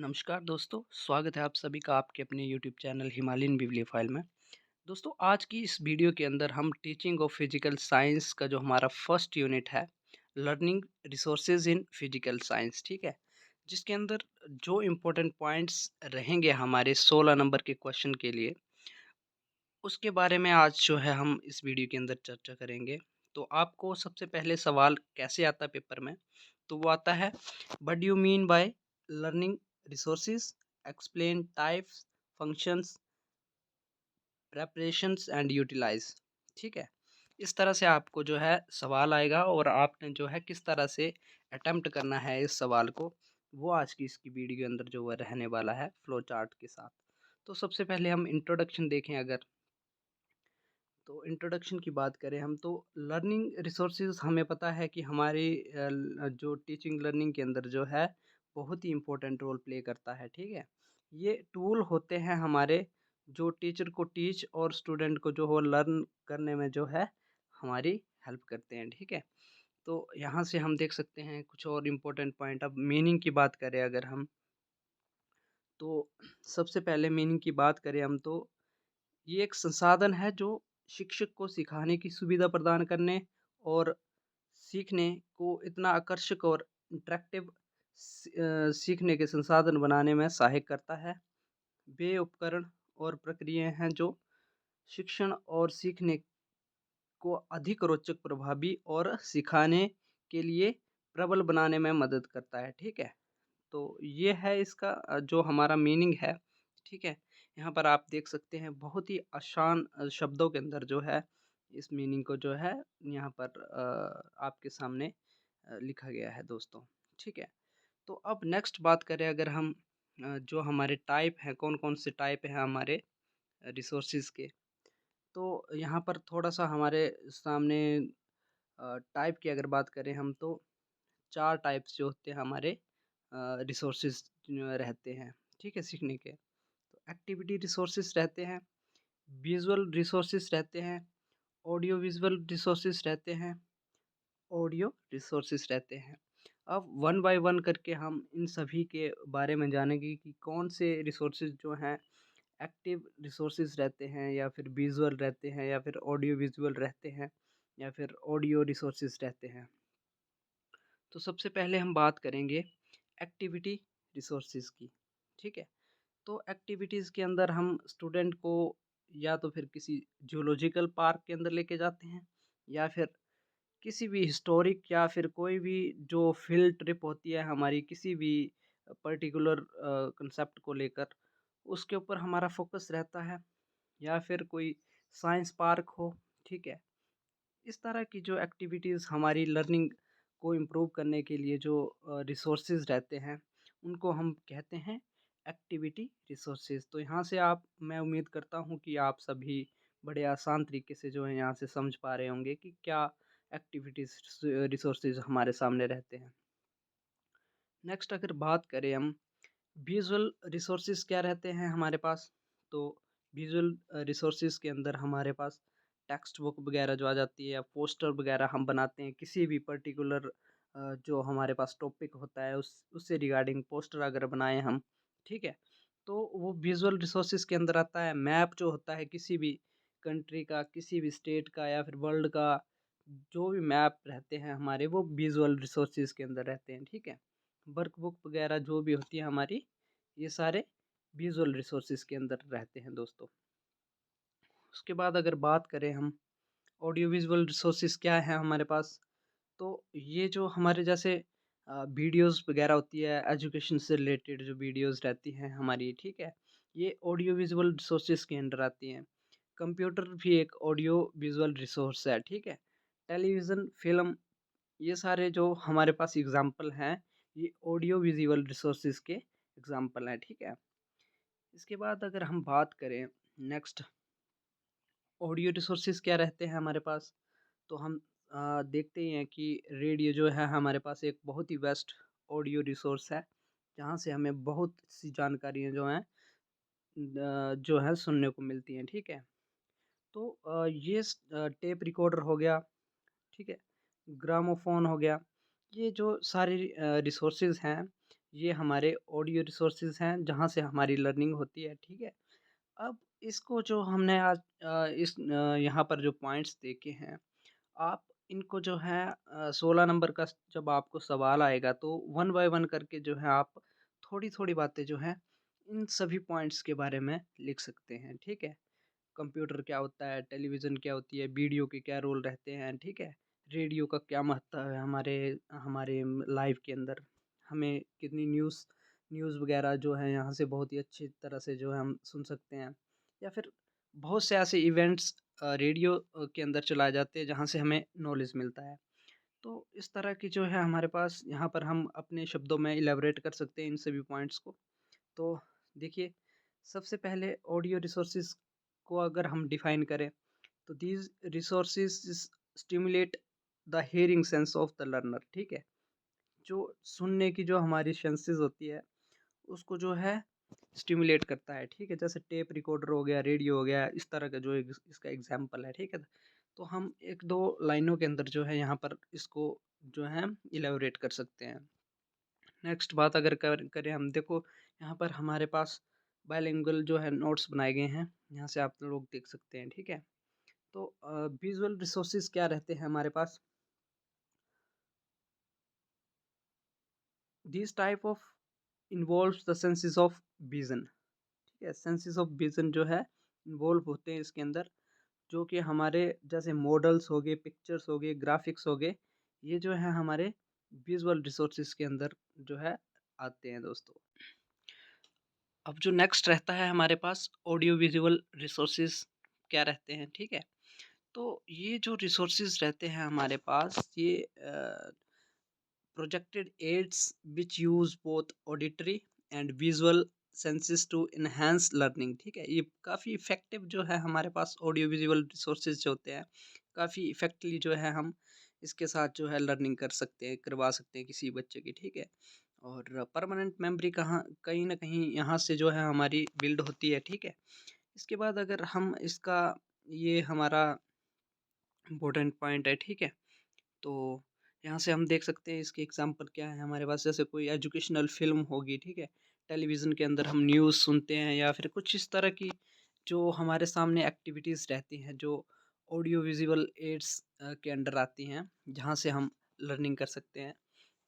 नमस्कार दोस्तों, स्वागत है आप सभी का आपके अपने यूट्यूब चैनल हिमालयन बिब्लियोफाइल में। दोस्तों, आज की इस वीडियो के अंदर हम टीचिंग ऑफ फिजिकल साइंस का जो हमारा फर्स्ट यूनिट है, learning resources in physical science, ठीक है? जिसके अंदर जो इम्पोर्टेंट पॉइंट्स रहेंगे हमारे 16 नंबर के क्वेश्चन के लिए, उसके बारे में आज जो है हम इस वीडियो के अंदर चर्चा करेंगे। तो आपको सबसे पहले सवाल कैसे आता है पेपर में? तो वो आता है, what do you mean by learning resources, explain types, functions, preparations and utilise. ठीक है, इस तरह से आपको जो है सवाल आएगा और आपने जो है किस तरह से अटेम्प्ट करना है इस सवाल को, वो आज की इसकी वीडियो के अंदर जो है रहने वाला है फ्लो चार्ट के साथ। तो सबसे पहले हम इंट्रोडक्शन देखें अगर, तो इंट्रोडक्शन की बात करें हम, तो लर्निंग रिसोर्सेज हमें पता है कि हमारी जो टीचिंग लर्निंग के अंदर जो है बहुत ही इम्पोर्टेंट रोल प्ले करता है। ठीक है, ये टूल होते हैं हमारे जो टीचर को टीच और स्टूडेंट को जो हो लर्न करने में जो है हमारी हेल्प करते हैं। ठीक है, तो यहाँ से हम देख सकते हैं कुछ और इम्पोर्टेंट पॉइंट। अब मीनिंग की बात करें अगर हम, तो सबसे पहले मीनिंग की बात करें हम, तो ये एक संसाधन है जो शिक्षक को सिखाने की सुविधा प्रदान करने और सीखने को इतना आकर्षक और इंटरेक्टिव सीखने के संसाधन बनाने में सहायक करता है। वे उपकरण और प्रक्रियाएं हैं जो शिक्षण और सीखने को अधिक रोचक, प्रभावी और सिखाने के लिए प्रबल बनाने में मदद करता है। ठीक है, तो ये है इसका जो हमारा मीनिंग है। ठीक है, यहाँ पर आप देख सकते हैं बहुत ही आसान शब्दों के अंदर जो है इस मीनिंग को जो है यहाँ पर आपके सामने लिखा गया है दोस्तों। ठीक है, तो अब नेक्स्ट बात करें अगर हम, जो हमारे टाइप हैं, कौन कौन से टाइप हैं हमारे रिसोर्सेज के, तो यहाँ पर थोड़ा सा हमारे सामने टाइप की अगर बात करें हम, तो 4 टाइप्स जो होते हैं हमारे रिसोर्सेज रहते हैं। ठीक है, सीखने के, तो एक्टिविटी रिसोर्सेज रहते हैं, विजुअल रिसोर्सेज रहते हैं, ऑडियो विजुअल रिसोर्सेज रहते हैं, ऑडियो रिसोर्सेज रहते हैं। अब वन बाय वन करके हम इन सभी के बारे में जानेंगे कि कौन से रिसोर्सेज जो हैं एक्टिव रिसोर्सेज रहते हैं, या फिर विजुअल रहते हैं, या फिर ऑडियो विजुअल रहते हैं, या फिर ऑडियो रिसोर्सेज रहते हैं। तो सबसे पहले हम बात करेंगे एक्टिविटी रिसोर्सेज की। ठीक है, तो एक्टिविटीज़ के अंदर हम स्टूडेंट को या तो फिर किसी जूलॉजिकल पार्क के अंदर लेके जाते हैं, या फिर किसी भी हिस्टोरिक, या फिर कोई भी जो फील्ड ट्रिप होती है हमारी किसी भी पर्टिकुलर कंसेप्ट को लेकर, उसके ऊपर हमारा फोकस रहता है, या फिर कोई साइंस पार्क हो। ठीक है, इस तरह की जो एक्टिविटीज़ हमारी लर्निंग को इम्प्रूव करने के लिए जो रिसोर्सेज रहते हैं, उनको हम कहते हैं एक्टिविटी रिसोर्सेज। तो यहाँ से आप, मैं उम्मीद करता हूँ कि आप सभी बड़े आसान तरीके से जो है यहाँ से समझ पा रहे होंगे कि क्या एक्टिविटीज़ रिसोर्सेज हमारे सामने रहते हैं। नेक्स्ट अगर बात करें हम, विजुअल रिसोर्सेज क्या रहते हैं हमारे पास, तो विजुअल रिसोर्सेज के अंदर हमारे पास टेक्स्ट बुक वगैरह जो आ जाती है, या पोस्टर वगैरह हम बनाते हैं किसी भी पर्टिकुलर जो हमारे पास टॉपिक होता है उससे रिगार्डिंग पोस्टर अगर बनाए हम। ठीक है, तो वो विजुअल रिसोर्सेज के अंदर आता है। मैप जो होता है किसी भी कंट्री का, किसी भी स्टेट का, या फिर वर्ल्ड का, जो भी मैप रहते हैं हमारे, वो विजुअल रिसोर्सेज के अंदर रहते हैं। ठीक है, वर्कबुक वगैरह जो भी होती है हमारी, ये सारे विजुअल रिसोर्सेज के अंदर रहते हैं दोस्तों। उसके बाद अगर बात करें हम, ऑडियो विजुअल रिसोर्सेज क्या है हमारे पास, तो ये जो हमारे जैसे वीडियोस वगैरह होती है, एजुकेशन से रिलेटेड जो वीडियोस रहती हैं हमारी, ठीक है, ये ऑडियो विजुअल रिसोर्सेज के अंडर आती हैं। कंप्यूटर भी एक ऑडियो विजुअल रिसोर्स है। ठीक है, टेलीविज़न, फिल्म, ये सारे जो हमारे पास एग्जाम्पल हैं, ये ऑडियो विजुअल रिसोर्सेज के एग्जाम्पल हैं। ठीक है, इसके बाद अगर हम बात करें नेक्स्ट, ऑडियो रिसोर्सेज क्या रहते हैं हमारे पास, तो हम देखते ही हैं कि रेडियो जो है हमारे पास एक बहुत ही बेस्ट ऑडियो रिसोर्स है, जहाँ से हमें बहुत सी जानकारियाँ जो हैं जो है सुनने को मिलती हैं। ठीक है, तो ये टेप रिकॉर्डर हो गया। ठीक है, ग्रामोफोन हो गया। ये जो सारे रिसोर्सेज हैं, ये हमारे ऑडियो रिसोर्सेज हैं जहाँ से हमारी लर्निंग होती है, ठीक है। अब इसको जो हमने आज यहाँ पर जो पॉइंट्स देखे हैं, आप इनको जो है 16 नंबर का जब आपको सवाल आएगा तो वन बाय वन करके जो है आप थोड़ी-थोड़ी बातें जो हैं इन सभी पॉइंट्स के बारे में लिख सकते हैं, ठीक है। कंप्यूटर क्या होता है, टेलीविज़न क्या होती है, वीडियो के क्या रोल रहते हैं, ठीक है। रेडियो का क्या महत्व है हमारे हमारे लाइफ के अंदर, हमें कितनी न्यूज़ न्यूज़ वगैरह जो है यहाँ से बहुत ही अच्छी तरह से जो है हम सुन सकते हैं। या फिर बहुत से ऐसे इवेंट्स रेडियो के अंदर चलाए जाते हैं जहाँ से हमें नॉलेज मिलता है। तो इस तरह की जो है हमारे पास यहाँ पर हम अपने शब्दों में इलैबोरेट कर सकते हैं इन सभी पॉइंट्स को। तो देखिए, सबसे पहले ऑडियो रिसोर्सेज को अगर हम डिफाइन करें तो these resources stimulate the hearing sense of the learner, ठीक है। जो सुनने की जो हमारी सेंसेस होती है उसको जो है स्टिमुलेट करता है, ठीक है। जैसे टेप रिकॉर्डर हो गया, रेडियो हो गया, इस तरह का जो इसका एग्जाम्पल है, ठीक है। तो हम एक दो लाइनों के अंदर जो है यहाँ पर इसको जो है इलेबोरेट कर सकते हैं। नेक्स्ट बात अगर करें हम, देखो यहाँ पर हमारे पास बायलिंगुअल जो है नोट्स बनाए गए हैं, यहाँ से आप लोग देख सकते हैं, ठीक है। तो विजुअल रिसोर्सेज क्या रहते हैं हमारे पास, this type of involves the senses of vision, ठीक है। सेंसेस ऑफ विजन जो है इन्वॉल्व होते हैं इसके अंदर, जो कि हमारे जैसे मॉडल्स हो गए, पिक्चर्स हो गए, ग्राफिक्स हो गए, ये जो है हमारे विजुअल रिसोर्सेज के अंदर जो है आते हैं दोस्तों। अब जो नेक्स्ट रहता है हमारे पास ऑडियो विजुअल रिसोर्सेज क्या रहते हैं, ठीक है। तो ये जो रिसोर्सेज रहते हैं हमारे पास, ये projected aids which use both auditory and visual senses to enhance learning, ठीक है। ये काफ़ी इफ़ेक्टिव जो है हमारे पास ऑडियो विजुअल रिसोर्सेज जो होते हैं, काफ़ी इफ़ेक्टली जो है हम इसके साथ जो है लर्निंग कर सकते हैं, करवा सकते हैं किसी बच्चे की, ठीक है। और परमानेंट मेमोरी कहाँ कहीं ना कहीं यहाँ से जो है हमारी बिल्ड होती है, ठीक है। इसके बाद अगर हम इसका, ये हमारा इम्पोर्टेंट पॉइंट है, ठीक है। तो यहाँ से हम देख सकते हैं इसके एग्जांपल क्या है हमारे पास, जैसे कोई एजुकेशनल फिल्म होगी, ठीक है। टेलीविज़न के अंदर हम न्यूज़ सुनते हैं या फिर कुछ इस तरह की जो हमारे सामने एक्टिविटीज़ रहती हैं, जो ऑडियो विजुअल एड्स के अंडर आती हैं, जहाँ से हम लर्निंग कर सकते हैं।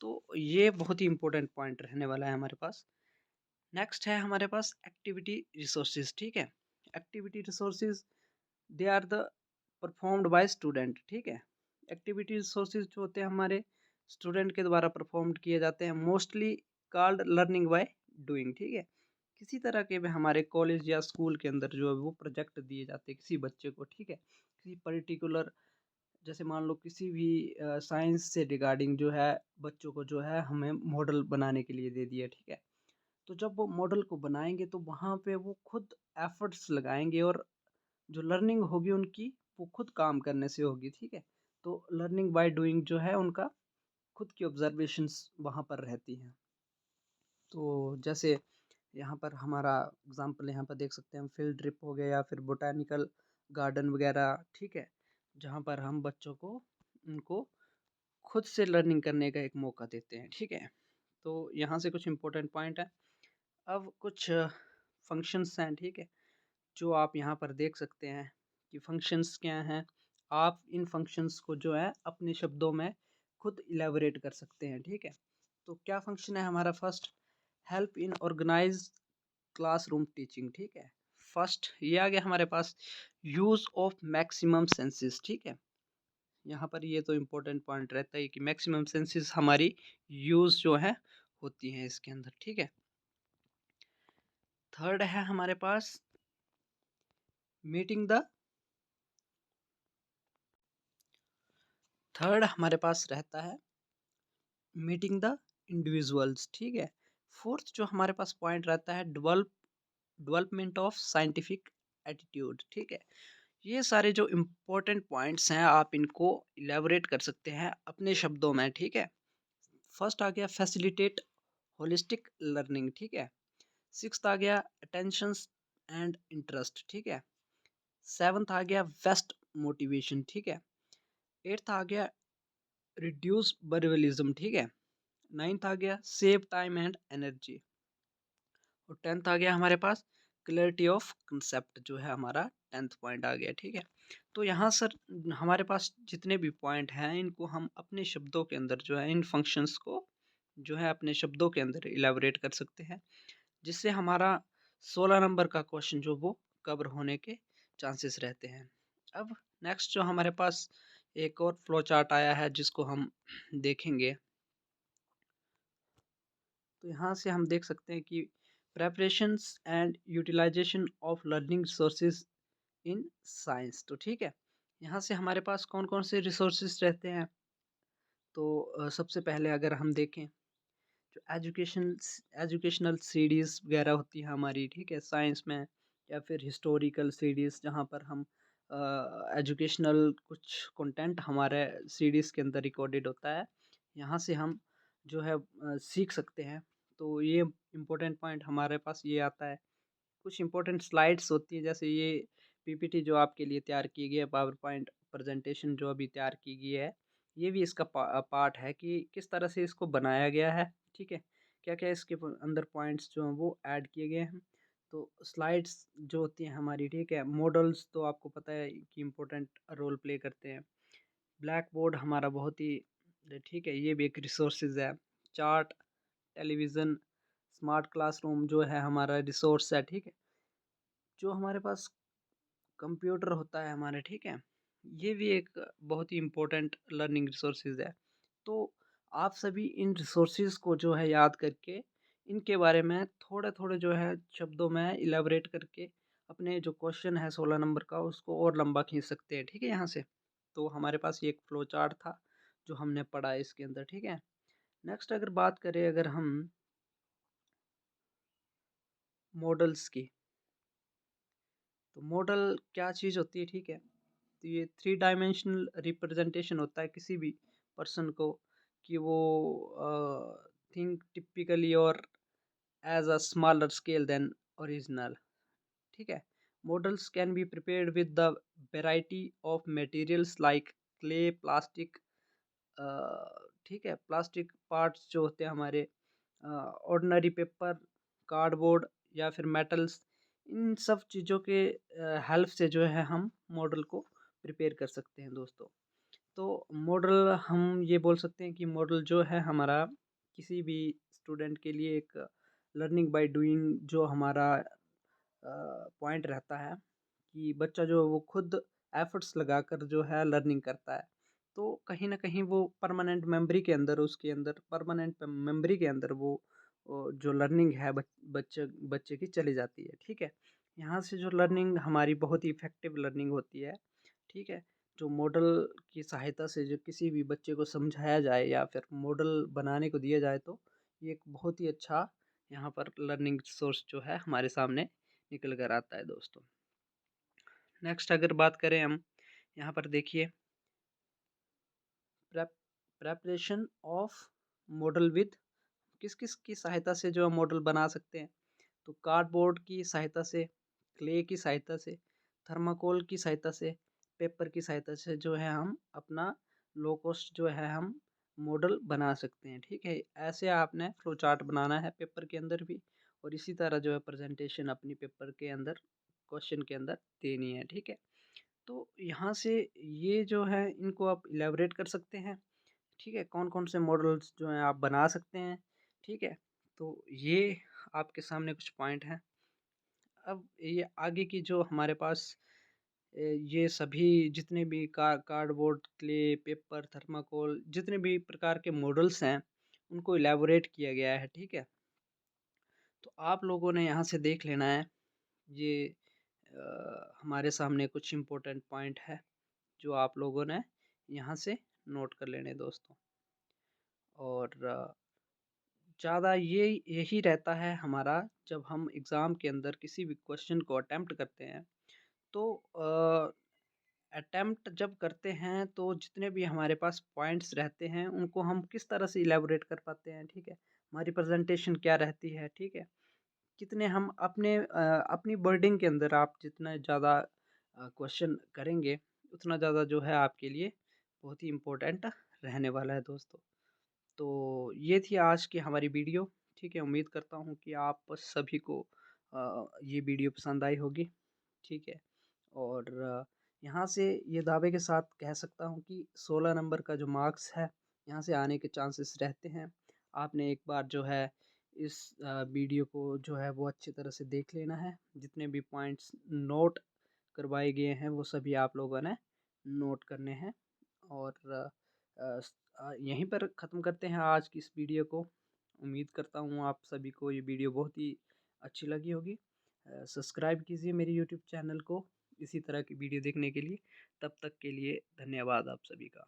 तो ये बहुत ही इंपॉर्टेंट पॉइंट रहने वाला है हमारे पास। नेक्स्ट है हमारे पास एक्टिविटी रिसोर्सेज, ठीक है। Activity resources, they are the performed by student, ठीक है। एक्टिविटी रिसोर्सेज जो होते हैं हमारे स्टूडेंट के द्वारा परफॉर्म किए जाते हैं, mostly called learning by doing, ठीक है। किसी तरह के भी हमारे कॉलेज या स्कूल के अंदर जो है वो प्रोजेक्ट दिए जाते हैं किसी बच्चे को, ठीक है। किसी पर्टिकुलर, जैसे मान लो किसी भी साइंस से रिगार्डिंग जो है बच्चों को जो है हमें मॉडल बनाने के लिए दे दिया, ठीक है। तो जब वो मॉडल को बनाएंगे तो वहाँ पे वो खुद एफर्ट्स लगाएंगे और जो लर्निंग होगी उनकी वो खुद काम करने से होगी, ठीक है। तो लर्निंग बाय डूइंग जो है उनका खुद की ऑब्जर्वेशंस वहाँ पर रहती हैं। तो जैसे यहाँ पर हमारा एग्जांपल यहाँ पर देख सकते हैं, हम फील्ड ट्रिप हो गया या फिर बोटानिकल गार्डन वगैरह, ठीक है। जहाँ पर हम बच्चों को उनको खुद से लर्निंग करने का एक मौका देते हैं, ठीक है। तो यहाँ से कुछ इंपॉर्टेंट पॉइंट है। अब कुछ फंक्शंस हैं, ठीक है, जो आप यहाँ पर देख सकते हैं कि फंक्शंस क्या हैं। आप इन फंक्शंस को जो है अपने शब्दों में खुद इलेबोरेट कर सकते हैं, ठीक है। तो क्या फंक्शन है हमारा, first, help in organise classroom teaching, ठीक है। फर्स्ट ये आ गया हमारे पास, यूज़ ऑफ मैक्सिमम सेंसेस, ठीक है। यहाँ पर ये तो इम्पोर्टेंट पॉइंट रहता है कि मैक्सिमम सेंसेस हमारी यूज़ जो है होती हैं इसके अंदर, ठीक है। थर्ड है हमारे पास मीटिंग द, थर्ड हमारे पास रहता है मीटिंग द इंडिविजुअल्स, ठीक है। फोर्थ जो हमारे पास पॉइंट रहता है डेवलपमेंट ऑफ साइंटिफिक एटीट्यूड, ठीक है। ये सारे जो इम्पोर्टेंट पॉइंट्स हैं आप इनको इलेबोरेट कर सकते हैं अपने शब्दों में, ठीक है। फर्स्ट आ गया फैसिलिटेट होलिस्टिक लर्निंग, ठीक है। सिक्स्थ आ गया अटेंशन एंड इंटरेस्ट, ठीक है। सेवन्थ आ गया वेस्ट मोटिवेशन, ठीक है। एट्थ आ गया रिड्यूस बर्बलिज्म, ठीक है। 9th आ गया सेव टाइम एंड एनर्जी, और 10th आ गया हमारे पास क्लैरिटी ऑफ कंसेप्ट, जो है हमारा 10th पॉइंट आ गया। ठीक है, तो यहाँ सर हमारे पास जितने भी पॉइंट हैं इनको हम अपने शब्दों के अंदर जो है इन फंक्शंस को जो है अपने शब्दों के अंदर इलेबोरेट कर सकते हैं, जिससे हमारा 16 नंबर का क्वेश्चन जो वो कवर होने के चांसेस रहते हैं। अब नेक्स्ट जो हमारे पास एक और फ्लो चार्ट आया है जिसको हम देखेंगे, तो यहाँ से हम देख सकते हैं कि preparations and utilisation of learning resources in science. तो ठीक है, यहाँ से हमारे पास कौन कौन से रिसोर्सेज रहते हैं, तो सबसे पहले अगर हम देखें जो एजुकेशनल सीरीज़ वगैरह होती है हमारी, ठीक है, साइंस में, या फिर हिस्टोरिकल सीरीज़ जहाँ पर हम एजुकेशनल कुछ कंटेंट हमारे सीरीज़ के अंदर रिकॉर्डेड होता है, यहाँ से हम जो है सीख सकते हैं। तो ये इम्पोर्टेंट पॉइंट हमारे पास ये आता है। कुछ इम्पोर्टेंट स्लाइड्स होती है, जैसे ये पीपीटी जो आपके लिए तैयार की गई है, पावर पॉइंट प्रेजेंटेशन जो अभी तैयार की गई है, ये भी इसका पार्ट है कि किस तरह से इसको बनाया गया है। ठीक है, क्या क्या इसके अंदर पॉइंट्स जो हैं वो ऐड किए गए हैं। तो स्लाइड्स जो होती हैं हमारी, ठीक है, मॉडल्स तो आपको पता है कि इम्पोर्टेंट रोल प्ले करते हैं। ब्लैक बोर्ड हमारा बहुत ही, ठीक है, ये भी एक रिसोर्सेज है। चार्ट, टेलीविज़न, स्मार्ट क्लासरूम जो है हमारा रिसोर्स है। ठीक है, जो हमारे पास कंप्यूटर होता है हमारे, ठीक है, ये भी एक बहुत ही इम्पोर्टेंट लर्निंग रिसोर्सेज है। तो आप सभी इन रिसोर्सेज को जो है याद करके इनके बारे में थोड़े थोड़े जो है शब्दों में इलेबोरेट करके अपने जो क्वेश्चन है 16 नंबर का उसको और लंबा खींच सकते हैं। ठीक है, यहाँ से तो हमारे पास ये एक फ्लो चार्ट था जो हमने पढ़ा है इसके अंदर। ठीक है, नेक्स्ट अगर बात करें अगर हम मॉडल्स की, तो मॉडल क्या चीज़ होती है, ठीक है, तो ये 3 डायमेंशनल रिप्रेजेंटेशन होता है किसी भी पर्सन को, कि वो थिंक टिपिकली और as a smaller scale than original. ठीक है, models can be prepared with the variety of materials like clay, plastic, ठीक है, प्लास्टिक पार्ट्स जो होते हैं हमारे, ऑर्डिनरी पेपर, कार्डबोर्ड, या फिर मेटल्स, इन सब चीज़ों के हेल्प से जो है हम मॉडल को प्रिपेयर कर सकते हैं दोस्तों। तो मॉडल हम ये बोल सकते हैं कि मॉडल जो है हमारा किसी भी स्टूडेंट के लिए एक लर्निंग बाय डूइंग जो हमारा पॉइंट रहता है कि बच्चा जो वो खुद एफर्ट्स लगाकर जो है लर्निंग करता है, तो कहीं ना कहीं वो परमानेंट मेमोरी के अंदर, उसके अंदर परमानेंट मेमोरी के अंदर वो जो लर्निंग है बच्चे बच्चे की चली जाती है। ठीक है, यहाँ से जो लर्निंग हमारी बहुत ही इफेक्टिव लर्निंग होती है। ठीक है, जो मॉडल की सहायता से जो किसी भी बच्चे को समझाया जाए या फिर मॉडल बनाने को दिया जाए, तो ये एक बहुत ही अच्छा यहाँ पर लर्निंग सोर्स जो है हमारे सामने निकल कर आता है दोस्तों। नेक्स्ट अगर बात करें हम, यहाँ पर देखिए प्रेपरेशन ऑफ मॉडल विद, किस किस की सहायता से जो मॉडल बना सकते हैं, तो कार्डबोर्ड की सहायता से, क्ले की सहायता से, थर्माकोल की सहायता से, पेपर की सहायता से जो है हम अपना लो कॉस्ट जो है हम मॉडल बना सकते हैं। ठीक है, ऐसे आपने फ्लो चार्ट बनाना है पेपर के अंदर भी, और इसी तरह जो है प्रेजेंटेशन अपनी पेपर के अंदर क्वेश्चन के अंदर देनी है। ठीक है, तो यहाँ से ये जो है इनको आप इलेबोरेट कर सकते हैं। ठीक है, कौन कौन से मॉडल्स जो हैं आप बना सकते हैं। ठीक है, तो ये आपके सामने कुछ पॉइंट हैं। अब ये आगे की जो हमारे पास ये सभी जितने भी कार्डबोर्ड, क्ले, पेपर, थर्माकोल, जितने भी प्रकार के मॉडल्स हैं उनको इलेबोरेट किया गया है। ठीक है, तो आप लोगों ने यहाँ से देख लेना है, ये हमारे सामने कुछ इम्पोर्टेंट पॉइंट है जो आप लोगों ने यहाँ से नोट कर लेने दोस्तों। और ज़्यादा ये यही रहता है हमारा, जब हम एग्ज़ाम के अंदर किसी भी क्वेश्चन को अटेम्प्ट करते हैं, तो अटेम्प्ट जब करते हैं तो जितने भी हमारे पास पॉइंट्स रहते हैं उनको हम किस तरह से इलेबोरेट कर पाते हैं। ठीक है, हमारी प्रेजेंटेशन क्या रहती है। ठीक है, कितने हम अपनी वर्डिंग के अंदर आप जितना ज़्यादा क्वेश्चन करेंगे उतना ज़्यादा जो है आपके लिए बहुत ही इम्पोर्टेंट रहने वाला है दोस्तों। तो ये थी आज की हमारी वीडियो। ठीक है, उम्मीद करता हूँ कि आप सभी को ये वीडियो पसंद आई होगी। ठीक है, और यहाँ से ये दावे के साथ कह सकता हूँ कि 16 नंबर का जो मार्क्स है, यहाँ से आने के चांसेस रहते हैं। आपने एक बार जो है इस वीडियो को जो है वो अच्छी तरह से देख लेना है। जितने भी पॉइंट्स नोट करवाए गए हैं वो सभी आप लोगों ने नोट करने हैं। और यहीं पर ख़त्म करते हैं आज की इस वीडियो को। उम्मीद करता हूँ आप सभी को ये वीडियो बहुत ही अच्छी लगी होगी। सब्सक्राइब कीजिए मेरे यूट्यूब चैनल को इसी तरह की वीडियो देखने के लिए। तब तक के लिए धन्यवाद आप सभी का।